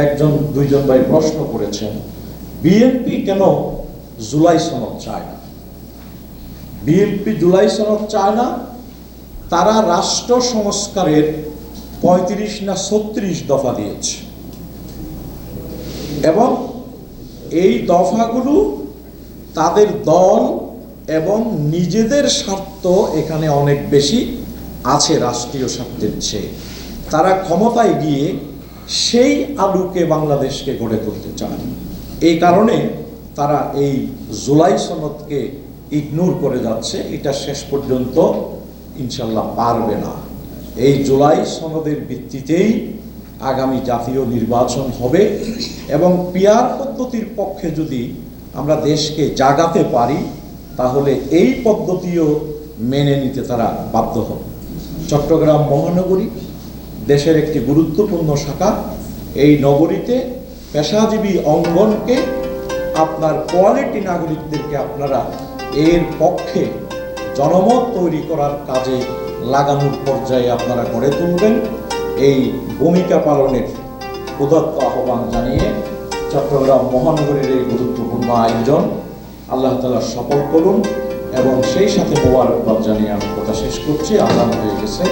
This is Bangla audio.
একজন দুইজন ভাই প্রশ্ন করেছেন, বিএনপি কেন জুলাই সনদ চায় না? বিএনপি জুলাই সনদ চায় না, তারা রাষ্ট্র সংস্কারের ৩৫ না ৩৬ দফা দিয়েছে এবং এই দফাগুলো তাদের দল এবং নিজেদের স্বার্থ এখানে অনেক বেশি আছে রাষ্ট্রীয় স্বার্থের চেয়ে। তারা ক্ষমতায় গিয়ে সেই আলুকে বাংলাদেশকে গড়ে তুলতে চায়। এই কারণে তারা এই জুলাই সনদকে ইগনোর করে যাচ্ছে। এটা শেষ পর্যন্ত ইনশাল্লাহ পারবে না। এই জুলাই সনদের ভিত্তিতেই আগামী জাতীয় নির্বাচন হবে এবং পিআর পদ্ধতির পক্ষে যদি আমরা দেশকে জাগাতে পারি তাহলে এই পদ্ধতিও মেনে নিতে তারা বাধ্য হবে। চট্টগ্রাম মহানগরী দেশের একটি গুরুত্বপূর্ণ শাখা। এই নগরীতে পেশাজীবী অঙ্গনকে আপনার কোয়ালিটি নাগরিকদেরকে আপনারা এর পক্ষে জনমত তৈরি করার কাজে লাগানোর পর্যায়ে আপনারা গড়ে তুলবেন। এই ভূমিকা পালনের উদাত্ত আহ্বান জানিয়ে চট্টগ্রাম মহানগরীর এই গুরুত্বপূর্ণ আয়োজন আল্লাহ তাআলা সফল করুন এবং সেই সাথে মোবারকবাদ জানিয়ে আমি কথা শেষ করছি। আজান হয়ে গেছে।